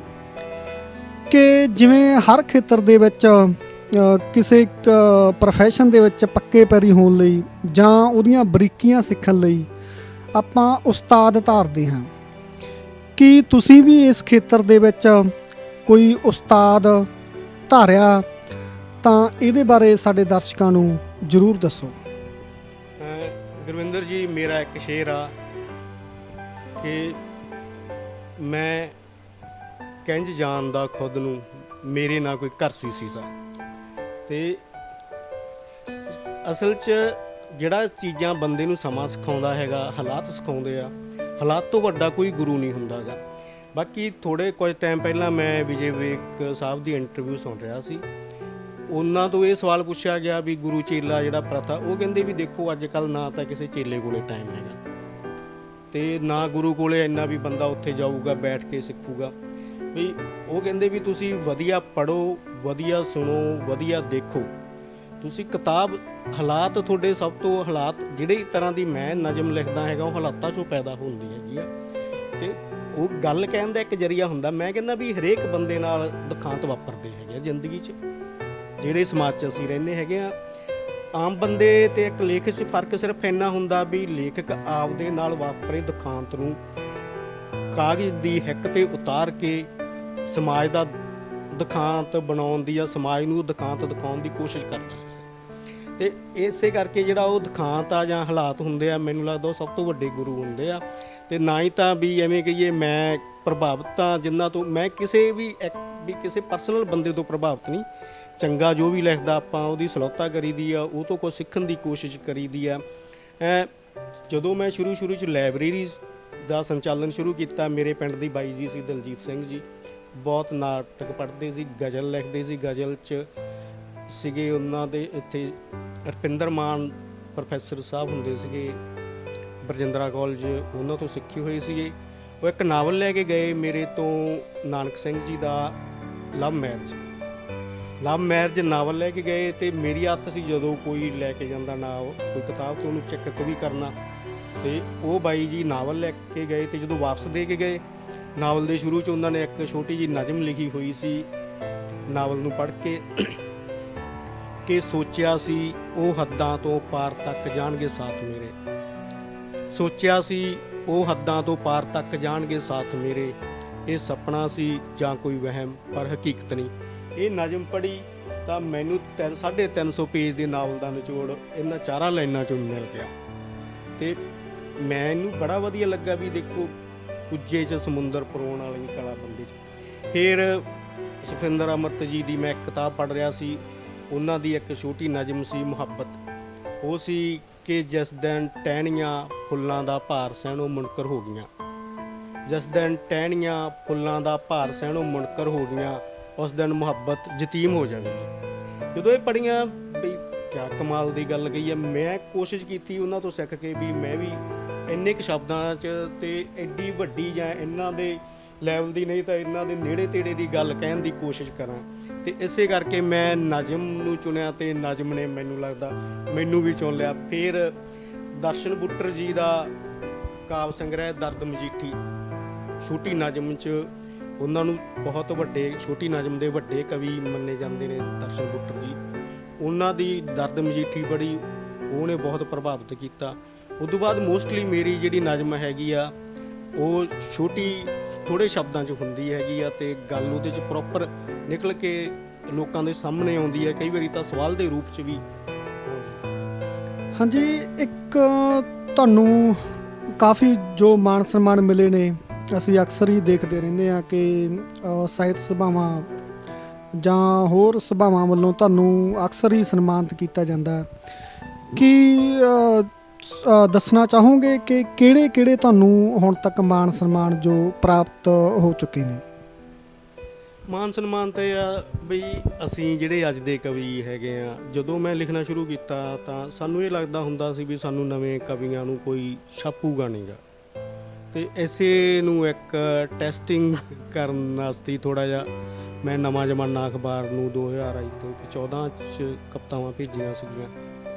ਕਿ ਜਿਵੇਂ ਹਰ ਖੇਤਰ ਦੇ ਵਿੱਚ ਕਿਸੇ ਪ੍ਰੋਫੈਸ਼ਨ ਦੇ ਵਿੱਚ ਪੱਕੇ ਪੈਰੀ ਹੋਣ ਲਈ ਜਾਂ ਉਹਦੀਆਂ ਬਰੀਕੀਆਂ ਸਿੱਖਣ ਲਈ ਆਪਾਂ ਉਸਤਾਦ ਧਾਰਦੇ ਹਾਂ, ਕੀ ਤੁਸੀਂ ਵੀ ਇਸ ਖੇਤਰ ਦੇ ਵਿੱਚ ਕੋਈ ਉਸਤਾਦ ਧਾਰਿਆ? ਤਾਂ ਇਹਦੇ ਬਾਰੇ ਸਾਡੇ ਦਰਸ਼ਕਾਂ ਨੂੰ ਜ਼ਰੂਰ ਦੱਸੋ। ਗੁਰਵਿੰਦਰ ਜੀ, ਮੇਰਾ ਇੱਕ ਸ਼ੇਰ ਆ ਕਿ ਮੈਂ ਕਿੰਝ ਜਾਣਦਾ ਖੁਦ ਨੂੰ, ਮੇਰੇ ਨਾਲ ਕੋਈ ਘਰ ਸੀ ਸੀਸਾ। ਤੇ ਅਸਲ 'ਚ ਜਿਹੜਾ ਚੀਜ਼ਾਂ ਬੰਦੇ ਨੂੰ ਸਮਾਂ ਸਿਖਾਉਂਦਾ ਹੈਗਾ, ਹਾਲਾਤ ਸਿਖਾਉਂਦੇ ਆ। ਹਾਲਾਤ ਤੋਂ ਵੱਡਾ ਕੋਈ ਗੁਰੂ ਨਹੀਂ ਹੁੰਦਾ ਗਾ। ਬਾਕੀ ਥੋੜ੍ਹੇ ਕੁਝ ਟਾਈਮ ਪਹਿਲਾਂ ਮੈਂ ਵਿਜੇ ਵਿਵੇਕ ਸਾਹਿਬ ਦੀ ਇੰਟਰਵਿਊ ਸੁਣ ਰਿਹਾ ਸੀ। ਉਹਨਾਂ ਤੋਂ ਇਹ ਸਵਾਲ ਪੁੱਛਿਆ ਗਿਆ ਵੀ ਗੁਰੂ ਚੇਲਾ ਜਿਹੜਾ ਪ੍ਰਥਾ, ਉਹ ਕਹਿੰਦੇ ਵੀ ਦੇਖੋ ਅੱਜ ਕੱਲ੍ਹ ਨਾ ਤਾਂ ਕਿਸੇ ਚੇਲੇ ਕੋਲੇ ਟਾਈਮ ਹੈਗਾ ਤੇ ਨਾ ਗੁਰੂ ਕੋਲੇ ਇੰਨਾ ਵੀ ਬੰਦਾ ਉੱਥੇ ਜਾਊਗਾ ਬੈਠ ਕੇ ਸਿੱਖੂਗਾ। ਵੀ ਉਹ ਕਹਿੰਦੇ ਵੀ ਤੁਸੀਂ ਵਧੀਆ ਪੜ੍ਹੋ, ਵਧੀਆ ਸੁਣੋ, ਵਧੀਆ ਦੇਖੋ। ਤੁਸੀਂ ਕਿਤਾਬ, ਹਾਲਾਤ ਤੁਹਾਡੇ ਸਭ ਤੋਂ, ਹਾਲਾਤ ਜਿਹੜੇ ਤਰ੍ਹਾਂ ਦੀ ਮੈਂ ਨਜ਼ਮ ਲਿਖਦਾ ਹੈਗਾ ਉਹ ਹਾਲਾਤਾਂ 'ਚੋਂ ਪੈਦਾ ਹੁੰਦੀ ਹੈਗੀ ਆ। ਤੇ ਉਹ ਗੱਲ ਕਹਿਣ ਦਾ ਇੱਕ ਜ਼ਰੀਆ ਹੁੰਦਾ। ਮੈਂ ਕਹਿੰਦਾ ਵੀ ਹਰੇਕ ਬੰਦੇ ਨਾਲ ਦੁਖਾਂਤ ਵਾਪਰਦੇ ਹੈਗੇ ਆ ਜ਼ਿੰਦਗੀ 'ਚ, ਜਿਹੜੇ ਸਮਾਜ 'ਚ ਅਸੀਂ ਰਹਿੰਦੇ ਹੈਗੇ ਆ। ਆਮ ਬੰਦੇ ਤੇ ਇੱਕ ਲੇਖਕ 'ਚ ਫਰਕ ਸਿਰਫ ਇੰਨਾ ਹੁੰਦਾ ਵੀ ਲੇਖਕ ਆਪਦੇ ਨਾਲ ਵਾਪਰੇ ਦੁਖਾਂਤ ਨੂੰ ਕਾਗਜ਼ ਦੀ ਹਿੱਕ ਤੇ ਉਤਾਰ ਕੇ ਸਮਾਜ ਦਾ ਦੁਖਾਂਤ ਬਣਾਉਣ ਦੀ ਜਾਂ ਸਮਾਜ ਨੂੰ ਦੁਖਾਂਤ ਦਿਖਾਉਣ ਦੀ ਕੋਸ਼ਿਸ਼ ਕਰਦਾ ਹੈ। ਤੇ ਇਸੇ ਕਰਕੇ ਜਿਹੜਾ ਉਹ ਦੁਖਾਂਤ ਆ ਜਾਂ ਹਾਲਾਤ ਹੁੰਦੇ ਆ, ਮੈਨੂੰ ਲੱਗਦਾ ਉਹ ਸਭ ਤੋਂ ਵੱਡੇ ਗੁਰੂ ਹੁੰਦੇ ਆ। ਤੇ ਨਾ ਹੀ ਤਾਂ ਵੀ ਐਵੇਂ ਕਹੀਏ ਮੈਂ ਪ੍ਰਭਾਵਿਤ ਹਾਂ ਜਿਨ੍ਹਾਂ ਤੋਂ, ਮੈਂ ਕਿਸੇ ਵੀ ਕਿਸੇ ਪਰਸਨਲ ਬੰਦੇ ਤੋਂ ਪ੍ਰਭਾਵਿਤ ਨਹੀਂ। ਚੰਗਾ ਜੋ ਵੀ ਲਿਖਦਾ ਆਪਾਂ ਉਹਦੀ ਸਲੋਤਾ ਕਰੀਦੀ ਆ, ਉਹ ਤੋਂ ਕੁਝ ਸਿੱਖਣ ਦੀ ਕੋਸ਼ਿਸ਼ ਕਰੀਦੀ ਆ। ਜਦੋਂ ਮੈਂ ਸ਼ੁਰੂ 'ਚ ਲਾਇਬ੍ਰੇਰੀ ਦਾ ਸੰਚਾਲਨ ਸ਼ੁਰੂ ਕੀਤਾ, ਮੇਰੇ ਪਿੰਡ ਦੀ ਬਾਈ ਜੀ ਸੀ ਦਲਜੀਤ ਸਿੰਘ ਜੀ, ਬਹੁਤ ਨਾਟਕ ਪੜ੍ਹਦੇ ਸੀ, ਗਜ਼ਲ ਲਿਖਦੇ ਸੀ। ਗਜ਼ਲ 'ਚ ਸੀਗੇ ਉਹਨਾਂ ਦੇ ਇੱਥੇ ਰੁਪਿੰਦਰ ਮਾਨ ਪ੍ਰੋਫੈਸਰ ਸਾਹਿਬ ਹੁੰਦੇ ਸੀਗੇ ਬਰਜਿੰਦਰਾ ਕਾਲਜ, ਉਹਨਾਂ ਤੋਂ ਸਿੱਖੇ ਹੋਏ ਸੀਗੇ। ਉਹ ਇੱਕ ਨਾਵਲ ਲੈ ਕੇ ਗਏ ਮੇਰੇ ਤੋਂ, ਨਾਨਕ ਸਿੰਘ ਜੀ ਦਾ ਲਵ ਮੈਰਿਜ ਨਾਵਲ ਲੈ ਕੇ ਗਏ। ਤੇ ਮੇਰੀ ਆਦਤ ਸੀ ਜਦੋਂ ਕੋਈ ਲੈ ਕੇ ਜਾਂਦਾ ਕੋਈ ਕਿਤਾਬ ਤੇ ਉਹਨੂੰ ਚੈੱਕ ਵੀ ਕਰਨਾ। ਤੇ ਉਹ ਬਾਈ ਜੀ ਨਾਵਲ ਲੈ ਕੇ ਗਏ ਤੇ ਜਦੋਂ ਵਾਪਸ ਦੇ ਕੇ ਗਏ, ਨਾਵਲ ਦੇ ਸ਼ੁਰੂ 'ਚ ਉਹਨਾਂ ਨੇ ਇੱਕ ਛੋਟੀ ਜਿਹੀ ਨਜ਼ਮ ਲਿਖੀ ਹੋਈ ਸੀ ਨਾਵਲ ਨੂੰ ਪੜ੍ਹ ਕੇ ਕਿ ਸੋਚਿਆ ਸੀ ਉਹ ਹੱਦਾਂ ਤੋਂ ਪਾਰ ਤੱਕ ਜਾਣਗੇ ਸਾਥ ਮੇਰੇ, ਸੋਚਿਆ ਸੀ ਉਹ ਹੱਦਾਂ ਤੋਂ ਪਾਰ ਤੱਕ ਜਾਣਗੇ ਸਾਥ ਮੇਰੇ, ਇਹ ਸੁਪਨਾ ਸੀ ਜਾਂ ਕੋਈ ਵਹਿਮ ਪਰ ਹਕੀਕਤ ਨਹੀਂ। ਇਹ ਨਜ਼ਮ ਪੜ੍ਹੀ ਤਾਂ ਮੈਨੂੰ 350 ਪੇਜ ਦੇ ਨਾਵਲ ਦਾ ਨਿਚੋੜ ਇਹਨਾਂ 4 ਲਾਈਨਾਂ 'ਚੋਂ ਮਿਲ ਗਿਆ। ਤੇ ਮੈਨੂੰ ਬੜਾ ਵਧੀਆ ਲੱਗਾ ਵੀ ਦੇਖੋ ਕੁੱਜੇ 'ਚ ਸਮੁੰਦਰ ਪਰੋਣ ਵਾਲੀ ਕਲਾ ਬੰਦੇ 'ਚ। ਫਿਰ ਸੁਖਵਿੰਦਰ ਅਮਰਤ ਜੀ ਦੀ ਮੈਂ ਇੱਕ ਕਿਤਾਬ ਪੜ੍ਹ ਰਿਹਾ ਸੀ, ਉਹਨਾਂ ਦੀ ਇੱਕ ਛੋਟੀ ਨਜ਼ਮ ਸੀ ਮੁਹੱਬਤ। ਉਹ ਸੀ ਕਿ ਜਿਸ ਦਿਨ ਟਹਿਣੀਆਂ ਫੁੱਲਾਂ ਦਾ ਭਾਰ ਸਹਿਣੋਂ ਮੁਨਕਰ ਹੋ ਗਈਆਂ, ਜਿਸ ਦਿਨ ਟਹਿਣੀਆਂ ਫੁੱਲਾਂ ਦਾ ਭਾਰ ਸਹਿਣੋਂ ਮੁਨਕਰ ਹੋ ਗਈਆਂ, ਉਸ ਦਿਨ ਮੁਹੱਬਤ ਯਤੀਮ ਹੋ ਜਾਵੇਗੀ। ਜਦੋਂ ਇਹ ਪੜ੍ਹੀਆਂ ਵੀ ਕਿਆ ਕਮਾਲ ਦੀ ਗੱਲ ਕਹੀ ਹੈ। ਮੈਂ ਕੋਸ਼ਿਸ਼ ਕੀਤੀ ਉਹਨਾਂ ਤੋਂ ਸਿੱਖ ਕੇ ਵੀ ਮੈਂ ਵੀ ਇੰਨੇ ਕੁ ਸ਼ਬਦਾਂ 'ਚ ਤੇ ਐਡੀ ਵੱਡੀ ਜਾਂ ਇਹਨਾਂ ਦੇ ਲੈਵਲ ਦੀ ਨਹੀਂ ਤਾਂ ਇਹਨਾਂ ਦੇ ਨੇੜੇ ਤੇੜੇ ਦੀ ਗੱਲ ਕਹਿਣ ਦੀ ਕੋਸ਼ਿਸ਼ ਕਰਾਂ। ਤੇ ਇਸੇ ਕਰਕੇ ਮੈਂ ਨਜ਼ਮ ਨੂੰ ਚੁਣਿਆ ਤੇ ਨਜ਼ਮ ਨੇ ਮੈਨੂੰ ਲੱਗਦਾ ਮੈਨੂੰ ਵੀ ਚੁਣ ਲਿਆ। ਫਿਰ ਦਰਸ਼ਨ ਬੁੱਟਰ ਜੀ ਦਾ ਕਾਵਿ ਸੰਗ੍ਰਹਿ ਦਰਦ ਮਜੀਠੀ, ਛੋਟੀ ਨਜ਼ਮ 'ਚ ਉਹਨਾਂ ਨੂੰ ਬਹੁਤ ਵੱਡੇ, ਛੋਟੀ ਨਜ਼ਮ ਦੇ ਵੱਡੇ ਕਵੀ ਮੰਨੇ ਜਾਂਦੇ ਨੇ ਦਰਸ਼ਨ ਬੁੱਟਰ ਜੀ। ਉਹਨਾਂ ਦੀ ਦਰਦ ਮਜੀਠੀ ਬੜੀ ਉਹਨੇ ਬਹੁਤ ਪ੍ਰਭਾਵਿਤ ਕੀਤਾ। ਉਸ ਤੋਂ ਬਾਅਦ ਮੋਸਟਲੀ ਮੇਰੀ ਜਿਹੜੀ ਨਜ਼ਮ ਹੈਗੀ ਆ ਉਹ ਛੋਟੀ ਥੋੜ੍ਹੇ ਸ਼ਬਦਾਂ 'ਚ ਹੁੰਦੀ ਹੈਗੀ ਆ ਤੇ ਗੱਲ ਉਹਦੇ 'ਚ ਪ੍ਰੋਪਰ ਨਿਕਲ ਕੇ ਲੋਕਾਂ ਦੇ ਸਾਹਮਣੇ ਆਉਂਦੀ ਹੈ, ਕਈ ਵਾਰੀ ਤਾਂ ਸਵਾਲ ਦੇ ਰੂਪ 'ਚ ਵੀ। ਹਾਂਜੀ, ਇੱਕ ਤੁਹਾਨੂੰ ਕਾਫੀ ਜੋ ਮਾਣ ਸਨਮਾਨ ਮਿਲੇ ਨੇ, ਅਸੀਂ ਅਕਸਰ ਹੀ ਦੇਖਦੇ ਰਹਿੰਦੇ ਹਾਂ ਕਿ ਸਾਹਿਤ ਸਭਾਵਾਂ ਜਾਂ ਹੋਰ ਸਭਾਵਾਂ ਵੱਲੋਂ ਤੁਹਾਨੂੰ ਅਕਸਰ ਹੀ ਸਨਮਾਨਿਤ ਕੀਤਾ ਜਾਂਦਾ। ਕੀ ਦੱਸਣਾ ਚਾਹੋਗੇ ਕਿ ਕਿਹੜੇ ਤੁਹਾਨੂੰ ਹੁਣ ਤੱਕ ਮਾਣ ਸਨਮਾਨ ਜੋ ਪ੍ਰਾਪਤ ਹੋ ਚੁੱਕੇ ਨੇ? ਮਾਣ ਸਨਮਾਨ ਤਾਂ ਆ ਬਈ ਅਸੀਂ ਜਿਹੜੇ ਅੱਜ ਦੇ ਕਵੀ ਹੈਗੇ ਆ, ਜਦੋਂ ਮੈਂ ਲਿਖਣਾ ਸ਼ੁਰੂ ਕੀਤਾ ਤਾਂ ਸਾਨੂੰ ਇਹ ਲੱਗਦਾ ਹੁੰਦਾ ਸੀ ਵੀ ਸਾਨੂੰ ਨਵੇਂ ਕਵੀਆਂ ਨੂੰ ਕੋਈ ਛਾਪੂਗਾ ਨਹੀਂ ਗਾ। ਅਤੇ ਇਸੇ ਨੂੰ ਇੱਕ ਟੈਸਟਿੰਗ ਕਰਨ ਵਾਸਤੇ ਥੋੜ੍ਹਾ ਜਿਹਾ ਮੈਂ ਨਵਾਂ ਜ਼ਮਾਨਾ ਅਖਬਾਰ ਨੂੰ 2014 'ਚ ਕਵਿਤਾਵਾਂ ਭੇਜੀਆਂ ਸੀਗੀਆਂ।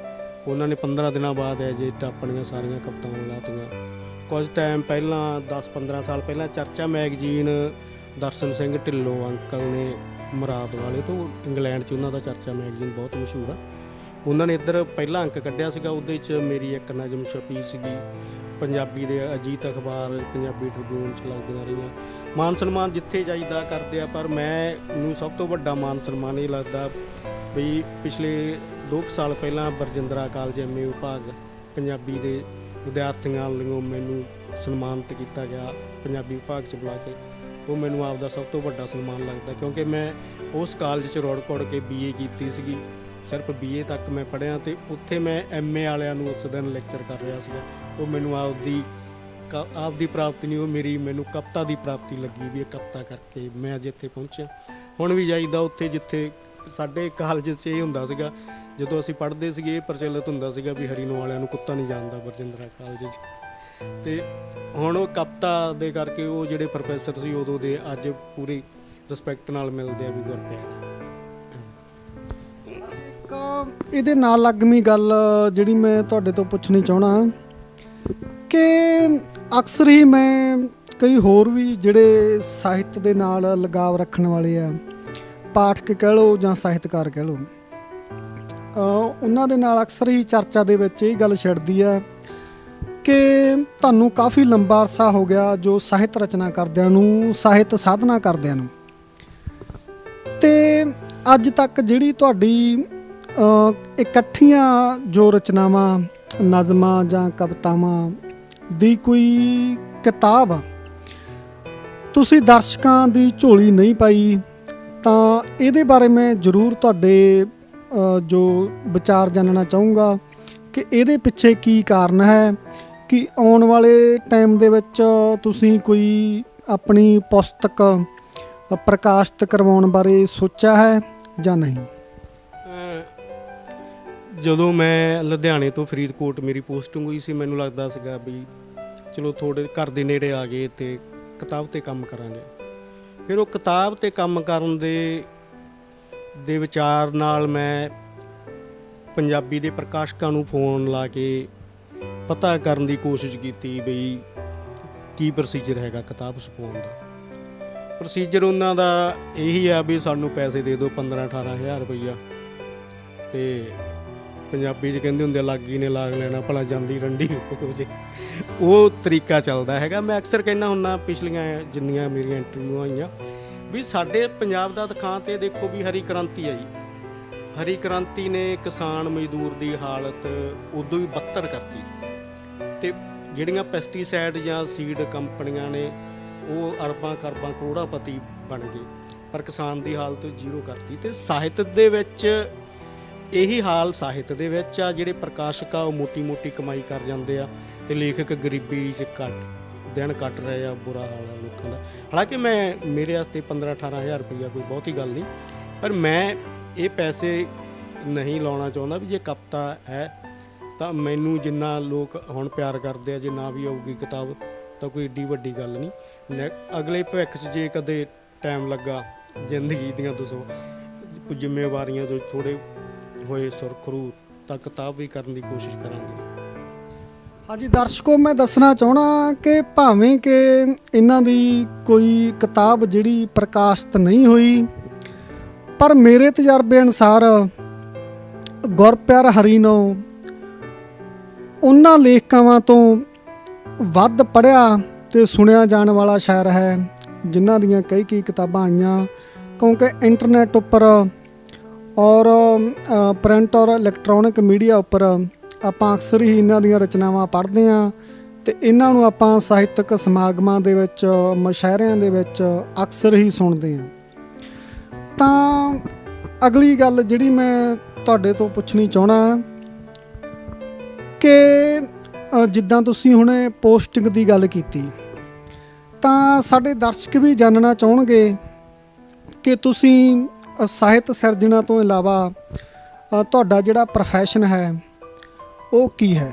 ਉਹਨਾਂ ਨੇ 15 ਦਿਨਾਂ ਬਾਅਦ ਐਜਿਟ ਆਪਣੀਆਂ ਸਾਰੀਆਂ ਕਵਿਤਾਵਾਂ ਲਾਤੀਆਂ। ਕੁਝ ਟਾਈਮ ਪਹਿਲਾਂ 10-15 ਸਾਲ ਪਹਿਲਾਂ ਚਰਚਾ ਮੈਗਜ਼ੀਨ ਦਰਸ਼ਨ ਸਿੰਘ ਢਿੱਲੋਂ ਅੰਕਲ ਨੇ ਮੁਰਾਦ ਵਾਲੇ ਤੋਂ, ਇੰਗਲੈਂਡ 'ਚ ਉਹਨਾਂ ਦਾ ਚਰਚਾ ਮੈਗਜ਼ੀਨ ਬਹੁਤ ਮਸ਼ਹੂਰ ਆ। ਉਹਨਾਂ ਨੇ ਇੱਧਰ ਪਹਿਲਾ ਅੰਕ ਕੱਢਿਆ ਸੀਗਾ, ਉਹਦੇ 'ਚ ਮੇਰੀ ਇੱਕ ਨਜ਼ਮ ਛਪੀ ਸੀਗੀ। ਪੰਜਾਬੀ ਦੇ ਅਜੀਤ ਅਖਬਾਰ, ਪੰਜਾਬੀ ਟ੍ਰਿਬਿਊਨ 'ਚ ਲੱਗਦੀਆਂ ਰਹੀਆਂ। ਮਾਨ ਸਨਮਾਨ ਜਿੱਥੇ ਜਾਈਦਾ ਕਰਦੇ ਆ, ਪਰ ਮੈਨੂੰ ਸਭ ਤੋਂ ਵੱਡਾ ਮਾਨ ਸਨਮਾਨ ਇਹ ਲੱਗਦਾ ਵੀ ਪਿਛਲੇ 2 ਸਾਲ ਪਹਿਲਾਂ ਬਰਜਿੰਦਰਾ ਕਾਲਜ MA ਵਿਭਾਗ ਪੰਜਾਬੀ ਦੇ ਵਿਦਿਆਰਥੀਆਂ ਵੱਲੋਂ ਮੈਨੂੰ ਸਨਮਾਨਿਤ ਕੀਤਾ ਗਿਆ ਪੰਜਾਬੀ ਵਿਭਾਗ 'ਚ ਬੁਲਾ ਕੇ। ਉਹ ਮੈਨੂੰ ਆਪਦਾ ਸਭ ਤੋਂ ਵੱਡਾ ਸਨਮਾਨ ਲੱਗਦਾ, ਕਿਉਂਕਿ ਮੈਂ ਉਸ ਕਾਲਜ 'ਚ ਰੁੜ ਪੁੜ ਕੇ BA ਕੀਤੀ ਸੀਗੀ। ਸਿਰਫ BA ਤੱਕ ਮੈਂ ਪੜ੍ਹਿਆ ਅਤੇ ਉੱਥੇ ਮੈਂ MA ਵਾਲਿਆਂ ਨੂੰ ਉਸ ਦਿਨ ਲੈਕਚਰ ਕਰ ਰਿਹਾ ਸੀਗਾ। ਉਹ ਮੈਨੂੰ ਆਪਦੀ ਪ੍ਰਾਪਤੀ ਨਹੀਂ, ਉਹ ਮੈਨੂੰ ਕਵਿਤਾ ਦੀ ਪ੍ਰਾਪਤੀ ਲੱਗੀ ਵੀ ਇਹ ਕਵਿਤਾ ਕਰਕੇ ਮੈਂ ਅੱਜ ਇੱਥੇ ਪਹੁੰਚਿਆ। ਹੁਣ ਵੀ ਜਾਈਦਾ ਉੱਥੇ, ਜਿੱਥੇ ਸਾਡੇ ਕਾਲਜ 'ਚ ਇਹ ਹੁੰਦਾ ਸੀਗਾ, ਜਦੋਂ ਅਸੀਂ ਪੜ੍ਹਦੇ ਸੀਗੇ ਇਹ ਪ੍ਰਚਲਿਤ ਹੁੰਦਾ ਸੀਗਾ ਵੀ ਹਰੀਨੋ ਵਾਲਿਆਂ ਨੂੰ ਕੁੱਤਾ ਨਹੀਂ ਜਾਣਦਾ ਬਰਜਿੰਦਰਾ ਕਾਲਜ 'ਚ। ਅਤੇ ਹੁਣ ਉਹ ਕਵਿਤਾ ਦੇ ਕਰਕੇ ਉਹ ਜਿਹੜੇ ਪ੍ਰੋਫੈਸਰ ਸੀ ਉਦੋਂ ਦੇ ਅੱਜ ਪੂਰੀ ਰਿਸਪੈਕਟ ਨਾਲ ਮਿਲਦੇ ਆ ਵੀ ਗੁਰਪਿਆਰ। ਇੱਕ ਇਹਦੇ ਨਾਲ ਲੱਗਵੀਂ ਗੱਲ ਜਿਹੜੀ ਮੈਂ ਤੁਹਾਡੇ ਤੋਂ ਪੁੱਛਣੀ ਚਾਹੁੰਦਾ ਕਿ ਅਕਸਰ ਹੀ ਮੈਂ ਕਈ ਹੋਰ ਵੀ ਜਿਹੜੇ ਸਾਹਿਤ ਦੇ ਨਾਲ ਲਗਾਵ ਰੱਖਣ ਵਾਲੇ ਆ, ਪਾਠਕ ਕਹਿ ਲਓ ਜਾਂ ਸਾਹਿਤਕਾਰ ਕਹਿ ਲਓ, ਉਹਨਾਂ ਦੇ ਨਾਲ ਅਕਸਰ ਹੀ ਚਰਚਾ ਦੇ ਵਿੱਚ ਇਹ ਗੱਲ ਛਿੜਦੀ ਆ ਕਿ ਤੁਹਾਨੂੰ ਕਾਫੀ ਲੰਬਾ ਅਰਸਾ ਹੋ ਗਿਆ ਜੋ ਸਾਹਿਤ ਰਚਨਾ ਕਰਦਿਆਂ ਨੂੰ, ਸਾਹਿਤ ਸਾਧਨਾ ਕਰਦਿਆਂ ਨੂੰ, ਅਤੇ ਅੱਜ ਤੱਕ ਜਿਹੜੀ ਤੁਹਾਡੀ ਇਕੱਠੀਆਂ ਜੋ ਰਚਨਾਵਾਂ, ਨਜ਼ਮਾਂ ਜਾਂ ਕਵਿਤਾਵਾਂ ਦੀ ਕੋਈ ਕਿਤਾਬ ਤੁਸੀਂ ਦਰਸ਼ਕਾਂ ਦੀ ਝੋਲੀ ਨਹੀਂ ਪਾਈ, ਤਾਂ ਇਹਦੇ ਬਾਰੇ ਮੈਂ ਜ਼ਰੂਰ ਤੁਹਾਡੇ ਜੋ ਵਿਚਾਰ ਜਾਣਨਾ ਚਾਹੂੰਗਾ ਕਿ ਇਹਦੇ ਪਿੱਛੇ ਕੀ ਕਾਰਨ ਹੈ। ਕਿ ਆਉਣ ਵਾਲੇ ਟਾਈਮ ਦੇ ਵਿੱਚ ਤੁਸੀਂ ਕੋਈ ਆਪਣੀ ਪੁਸਤਕ ਪ੍ਰਕਾਸ਼ਿਤ ਕਰਵਾਉਣ ਬਾਰੇ ਸੋਚਿਆ ਹੈ ਜਾਂ ਨਹੀਂ? ਜਦੋਂ ਮੈਂ ਲੁਧਿਆਣੇ ਤੋਂ ਫਰੀਦਕੋਟ ਮੇਰੀ ਪੋਸਟਿੰਗ ਹੋਈ ਸੀ, ਮੈਨੂੰ ਲੱਗਦਾ ਸੀਗਾ ਵੀ ਚਲੋ ਥੋੜ੍ਹੇ ਘਰ ਦੇ ਨੇੜੇ ਆ ਗਏ ਅਤੇ ਕਿਤਾਬ 'ਤੇ ਕੰਮ ਕਰਾਂਗੇ। ਫਿਰ ਉਹ ਕਿਤਾਬ 'ਤੇ ਕੰਮ ਕਰਨ ਦੇ ਵਿਚਾਰ ਨਾਲ ਮੈਂ ਪੰਜਾਬੀ ਦੇ ਪ੍ਰਕਾਸ਼ਕਾਂ ਨੂੰ ਫੋਨ ਲਾ ਕੇ ਪਤਾ ਕਰਨ ਦੀ ਕੋਸ਼ਿਸ਼ ਕੀਤੀ ਬਈ ਕੀ ਪ੍ਰੋਸੀਜਰ ਹੈਗਾ ਕਿਤਾਬ ਛਪਾਉਣ ਦਾ। ਪ੍ਰੋਸੀਜਰ ਉਹਨਾਂ ਦਾ ਇਹੀ ਆ ਵੀ ਸਾਨੂੰ ਪੈਸੇ ਦੇ ਦਿਓ 15-18 ਹਜ਼ਾਰ ਰੁਪਈਆ, ਅਤੇ ਪੰਜਾਬੀ 'ਚ ਕਹਿੰਦੇ ਹੁੰਦੇ ਲਾਗੀ ਨੇ ਲਾਗ ਲੈਣਾ ਭਲਾ ਜਾਂਦੀ ਰੰਡੀ ਹੋ ਜੇ, ਉਹ ਤਰੀਕਾ ਚੱਲਦਾ ਹੈਗਾ। ਮੈਂ ਅਕਸਰ ਕਹਿੰਦਾ ਹੁੰਦਾ, ਪਿਛਲੀਆਂ ਜਿੰਨੀਆਂ ਮੇਰੀਆਂ ਇੰਟਰਵਿਊਆਂ ਹੋਈਆਂ, ਵੀ ਸਾਡੇ ਪੰਜਾਬ ਦਾ ਦਿਖਾਂ 'ਤੇ ਦੇਖੋ ਵੀ ਹਰੀ ਕ੍ਰਾਂਤੀ ਆ ਜੀ। ਹਰੀ ਕ੍ਰਾਂਤੀ ਨੇ ਕਿਸਾਨ ਮਜ਼ਦੂਰ ਦੀ ਹਾਲਤ ਉਦੋਂ ਵੀ ਬੱਤਰ ਕਰਤੀ, ਅਤੇ ਜਿਹੜੀਆਂ ਪੈਸਟੀਸਾਈਡ ਜਾਂ ਸੀਡ ਕੰਪਨੀਆਂ ਨੇ ਉਹ ਅਰਬਾਂ ਕਰਬਾਂ ਕਰੋੜਾਪਤੀ ਬਣ ਗਏ, ਪਰ ਕਿਸਾਨ ਦੀ ਹਾਲਤ ਜ਼ੀਰੋ ਕਰਤੀ। ਅਤੇ ਸਾਹਿਤ ਦੇ ਵਿੱਚ ਇਹੀ ਹਾਲ ਸਾਹਿਤ ਦੇ ਵਿੱਚ ਆ। ਜਿਹੜੇ ਪ੍ਰਕਾਸ਼ਕ ਆ ਉਹ ਮੋਟੀ ਕਮਾਈ ਕਰ ਜਾਂਦੇ ਆ, ਅਤੇ ਲੇਖਕ ਗਰੀਬੀ 'ਚ ਦਿਨ ਕੱਟ ਰਹੇ ਆ। ਬੁਰਾ ਹਾਲ ਆ ਲੋਕਾਂ ਦਾ। ਹਾਲਾਂਕਿ ਮੇਰੇ ਵਾਸਤੇ 15-18 ਹਜ਼ਾਰ ਰੁਪਈਆ ਕੋਈ ਬਹੁਤੀ ਗੱਲ ਨਹੀਂ, ਪਰ ਮੈਂ ਇਹ ਪੈਸੇ ਨਹੀਂ ਲਾਉਣਾ ਚਾਹੁੰਦਾ ਵੀ ਜੇ ਕਵਿਤਾ ਹੈ ਤਾਂ ਮੈਨੂੰ ਜਿੰਨਾ ਲੋਕ ਹੁਣ ਪਿਆਰ ਕਰਦੇ ਆ, ਜੇ ਨਾ ਵੀ ਆਊਗੀ ਕਿਤਾਬ ਤਾਂ ਕੋਈ ਏਡੀ ਵੱਡੀ ਗੱਲ ਨਹੀਂ। ਅਗਲੇ ਭਵਿੱਖ 'ਚ ਜੇ ਕਦੇ ਟਾਈਮ ਲੱਗਾ ਜ਼ਿੰਦਗੀ ਦੀਆਂ ਕੋਈ ਜ਼ਿੰਮੇਵਾਰੀਆਂ ਜੋ ਥੋੜ੍ਹੇ ਹੋਏ ਸੁਰਖਰੂ ਤਾਂ ਕਿਤਾਬ ਵੀ ਕਰਨ ਦੀ ਕੋਸ਼ਿਸ਼ ਕਰਾਂਗੇ। ਹਾਂਜੀ ਦਰਸ਼ਕੋ, ਮੈਂ ਦੱਸਣਾ ਚਾਹੁੰਦਾ ਕਿ ਭਾਵੇਂ ਕਿ ਇਹਨਾਂ ਦੀ ਕੋਈ ਕਿਤਾਬ ਜਿਹੜੀ ਪ੍ਰਕਾਸ਼ਿਤ ਨਹੀਂ ਹੋਈ, ਪਰ ਮੇਰੇ ਤਜਰਬੇ ਅਨੁਸਾਰ ਗੁਰਪਿਆਰ ਹਰੀਨੋ ਉਹਨਾਂ ਲੇਖਕਾਵਾਂ ਤੋਂ ਵੱਧ ਪੜ੍ਹਿਆ ਅਤੇ ਸੁਣਿਆ ਜਾਣ ਵਾਲਾ ਸ਼ਾਇਰ ਹੈ ਜਿਨ੍ਹਾਂ ਦੀਆਂ ਕਈ ਕਿਤਾਬਾਂ ਆਈਆਂ, ਕਿਉਂਕਿ ਇੰਟਰਨੈਟ ਉੱਪਰ ਔਰ ਪ੍ਰਿੰਟ ਔਰ ਇਲੈਕਟ੍ਰੋਨਿਕ ਮੀਡੀਆ ਉੱਪਰ ਆਪਾਂ ਅਕਸਰ ਹੀ ਇਹਨਾਂ ਦੀਆਂ ਰਚਨਾਵਾਂ ਪੜ੍ਹਦੇ ਹਾਂ, ਅਤੇ ਇਹਨਾਂ ਨੂੰ ਆਪਾਂ ਸਾਹਿਤਕ ਸਮਾਗਮਾਂ ਦੇ ਵਿੱਚ, ਮੁਸ਼ਾਇਰਿਆਂ ਦੇ ਵਿੱਚ ਅਕਸਰ ਹੀ ਸੁਣਦੇ ਹਾਂ। ਤਾਂ ਅਗਲੀ ਗੱਲ ਜਿਹੜੀ ਮੈਂ ਤੁਹਾਡੇ ਤੋਂ ਪੁੱਛਣੀ ਚਾਹੁੰਦਾ ਕਿ ਜਿੱਦਾਂ ਤੁਸੀਂ ਹੁਣੇ ਪੋਸਟਿੰਗ ਦੀ ਗੱਲ ਕੀਤੀ, ਤਾਂ ਸਾਡੇ ਦਰਸ਼ਕ ਵੀ ਜਾਣਨਾ ਚਾਹੁਣਗੇ ਕਿ ਤੁਸੀਂ ਸਾਹਿਤ ਸਿਰਜਣਾ ਤੋਂ ਇਲਾਵਾ ਤੁਹਾਡਾ ਜਿਹੜਾ ਪ੍ਰੋਫੈਸ਼ਨ ਹੈ ਉਹ ਕੀ ਹੈ?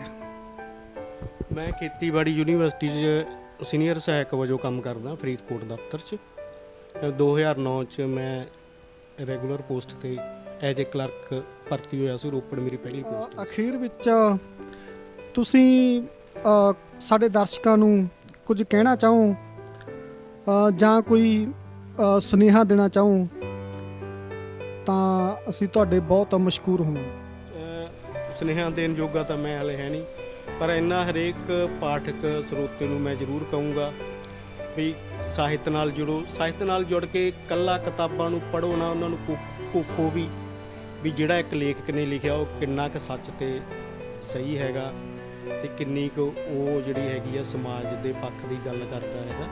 ਮੈਂ ਖੇਤੀਬਾੜੀ ਯੂਨੀਵਰਸਿਟੀ 'ਚ ਸੀਨੀਅਰ ਸਹਾਇਕ ਵਜੋਂ ਕੰਮ ਕਰਦਾ ਫਰੀਦਕੋਟ ਦਫ਼ਤਰ 'ਚ। 2009 'ਚ ਮੈਂ ਰੈਗੂਲਰ ਪੋਸਟ 'ਤੇ ਐਜ ਏ ਕਲਰਕ ਭਰਤੀ ਹੋਇਆ ਸੀ। ਰੋਪੜ ਮੇਰੀ ਪਹਿਲੀ ਪੋਸਟ। ਅਖੀਰ ਵਿੱਚ ਤੁਸੀਂ ਸਾਡੇ ਦਰਸ਼ਕਾਂ ਨੂੰ ਕੁਝ ਕਹਿਣਾ ਚਾਹੋ ਜਾਂ ਕੋਈ ਸੁਨੇਹਾ ਦੇਣਾ ਚਾਹੋ ਤਾਂ ਅਸੀਂ ਤੁਹਾਡੇ ਬਹੁਤ ਮਸ਼ਕੂਰ ਹੋਵਾਂਗੇ। ਸੁਨੇਹਾ ਦੇਣ ਜੋਗਾ ਤਾਂ ਮੈਂ ਹਾਲੇ ਹੈ ਨਹੀਂ, ਪਰ ਇੰਨਾ ਹਰੇਕ ਪਾਠਕ ਸਰੋਤੇ ਨੂੰ ਮੈਂ ਜ਼ਰੂਰ ਕਹੂੰਗਾ ਵੀ ਸਾਹਿਤ ਨਾਲ ਜੁੜੋ। ਸਾਹਿਤ ਨਾਲ ਜੁੜ ਕੇ ਇਕੱਲਾ ਕਿਤਾਬਾਂ ਨੂੰ ਪੜ੍ਹੋ ਨਾ, ਉਹਨਾਂ ਨੂੰ ਘੋਖੋ ਵੀ ਜਿਹੜਾ ਇੱਕ ਲੇਖਕ ਨੇ ਲਿਖਿਆ ਉਹ ਕਿੰਨਾ ਕੁ ਸੱਚ ਤੇ ਸਹੀ ਹੈਗਾ ਤੇ ਕਿੰਨੀ ਕੁ ਉਹ ਜਿਹੜੀ ਹੈਗੀ ਆ ਸਮਾਜ ਦੇ ਪੱਖ ਦੀ ਗੱਲ ਕਰਦਾ ਹੈਗਾ।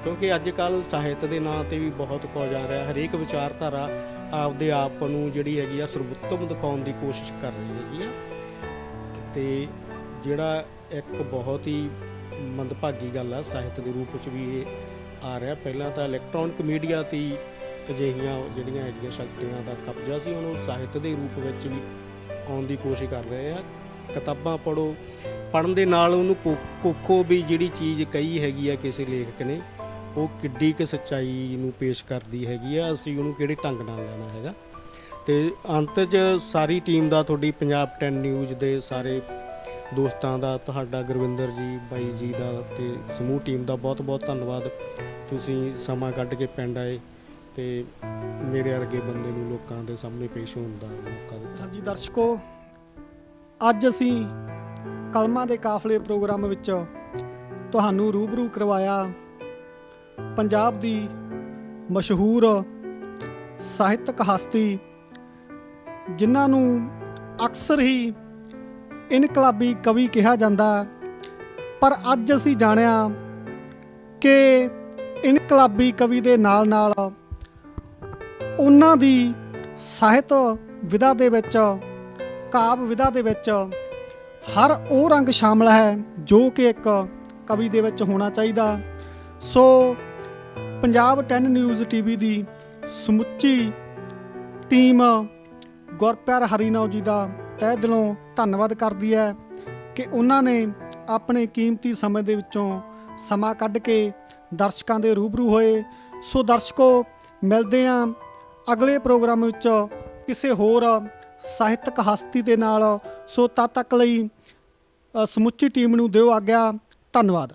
ਕਿਉਂਕਿ ਅੱਜ ਕੱਲ੍ਹ ਸਾਹਿਤ ਦੇ ਨਾਂ 'ਤੇ ਵੀ ਬਹੁਤ ਕੁਝ ਆ ਰਿਹਾ। ਹਰੇਕ ਵਿਚਾਰਧਾਰਾ ਆਪਦੇ ਆਪ ਨੂੰ ਜਿਹੜੀ ਹੈਗੀ ਆ ਸਰਵੋਤਮ ਦਿਖਾਉਣ ਦੀ ਕੋਸ਼ਿਸ਼ ਕਰ ਰਹੀ ਹੈਗੀ ਆ, ਅਤੇ ਜਿਹੜਾ ਇੱਕ ਬਹੁਤ ਹੀ ਮੰਦਭਾਗੀ ਗੱਲ ਆ ਸਾਹਿਤ ਦੇ ਰੂਪ ਵਿੱਚ ਵੀ ਇਹ ਆ ਰਿਹਾ। ਪਹਿਲਾਂ ਤਾਂ ਇਲੈਕਟ੍ਰੋਨਿਕ ਮੀਡੀਆ 'ਤੇ ਹੀ ਅਜਿਹੀਆਂ ਜਿਹੜੀਆਂ ਹੈਗੀਆਂ ਸ਼ਕਤੀਆਂ ਦਾ ਕਬਜ਼ਾ ਸੀ, ਹੁਣ ਉਹ ਸਾਹਿਤ ਦੇ ਰੂਪ ਵਿੱਚ ਵੀ ਆਉਣ ਦੀ ਕੋਸ਼ਿਸ਼ ਕਰ ਰਹੇ ਆ। ਕਿਤਾਬਾਂ ਪੜ੍ਹੋ, ਪੜ੍ਹਨ ਦੇ ਨਾਲ ਉਹਨੂੰ ਕੋਖੋ ਵੀ ਜਿਹੜੀ ਚੀਜ਼ ਕਹੀ ਹੈਗੀ ਆ ਕਿਸੇ ਲੇਖਕ ਨੇ ਉਹ ਕਿੱਡੀ ਕੁ ਸੱਚਾਈ ਨੂੰ ਪੇਸ਼ ਕਰਦੀ ਹੈਗੀ ਆ, ਅਸੀਂ ਉਹਨੂੰ ਕਿਹੜੇ ਢੰਗ ਨਾਲ ਲੈਣਾ ਹੈਗਾ। ਅਤੇ ਅੰਤ 'ਚ ਸਾਰੀ ਟੀਮ ਦਾ, ਤੁਹਾਡੀ ਪੰਜਾਬ 10 ਨਿਊਜ਼ ਦੇ ਸਾਰੇ ਦੋਸਤਾਂ ਦਾ, ਤੁਹਾਡਾ ਗੁਰਵਿੰਦਰ ਜੀ ਬਾਈ ਜੀ ਦਾ ਅਤੇ ਸਮੂਹ ਟੀਮ ਦਾ ਬਹੁਤ ਬਹੁਤ ਧੰਨਵਾਦ। ਤੁਸੀਂ ਸਮਾਂ ਕੱਢ ਕੇ ਪਿੰਡ ਆਏ ਅਤੇ ਮੇਰੇ ਵਰਗੇ ਬੰਦੇ ਨੂੰ ਲੋਕਾਂ ਦੇ ਸਾਹਮਣੇ ਪੇਸ਼ ਹੋਣ ਦਾ ਮੌਕਾ ਦਿੱਤਾ। ਹਾਂਜੀ ਦਰਸ਼ਕੋ, ਅੱਜ ਅਸੀਂ ਕਲਮਾਂ ਦੇ ਕਾਫਲੇ ਪ੍ਰੋਗਰਾਮ ਵਿੱਚ ਤੁਹਾਨੂੰ ਰੂਬਰੂ ਕਰਵਾਇਆ ਪੰਜਾਬ ਦੀ ਮਸ਼ਹੂਰ ਸਾਹਿਤਕ ਹਸਤੀ, ਜਿਨ੍ਹਾਂ ਨੂੰ ਅਕਸਰ ਹੀ ਇਨਕਲਾਬੀ ਕਵੀ ਕਿਹਾ ਜਾਂਦਾ, ਪਰ ਅੱਜ ਅਸੀਂ ਜਾਣਿਆ ਕਿ ਇਨਕਲਾਬੀ ਕਵੀ ਦੇ ਨਾਲ ਨਾਲ ਉਹਨਾਂ ਦੀ ਸਾਹਿਤ ਵਿਧਾ ਦੇ ਵਿੱਚ, ਕਾਵਿ ਵਿਧਾ ਦੇ ਵਿੱਚ ਹਰ ਉਹ ਰੰਗ ਸ਼ਾਮਲ ਹੈ ਜੋ ਕਿ ਇੱਕ ਕਵੀ ਦੇ ਵਿੱਚ ਹੋਣਾ ਚਾਹੀਦਾ। ਸੋ ਪੰਜਾਬ 10 ਨਿਊਜ਼ ਟੀਵੀ ਦੀ ਸਮੁੱਚੀ ਟੀਮ ਗੁਰਪਿਆਰ ਹਰੀਨੌ ਜੀ ਦਾ ਤਹਿ ਦਿਲੋਂ ਧੰਨਵਾਦ ਕਰਦੀ ਹੈ ਕਿ ਉਹਨਾਂ ਨੇ ਆਪਣੇ ਕੀਮਤੀ ਸਮੇਂ ਦੇ ਵਿੱਚੋਂ ਸਮਾਂ ਕੱਢ ਕੇ ਦਰਸ਼ਕਾਂ ਦੇ ਰੂਬਰੂ ਹੋਏ। ਸੋ ਦਰਸ਼ਕੋ, ਮਿਲਦੇ ਹਾਂ ਅਗਲੇ ਪ੍ਰੋਗਰਾਮ ਵਿੱਚ ਕਿਸੇ ਹੋਰ ਸਾਹਿਤਕ ਹਸਤੀ ਦੇ ਨਾਲ। ਸੋ ਤਦ ਤੱਕ ਲਈ ਸਮੁੱਚੀ ਟੀਮ ਨੂੰ ਦਿਓ ਆਗਿਆ। ਧੰਨਵਾਦ।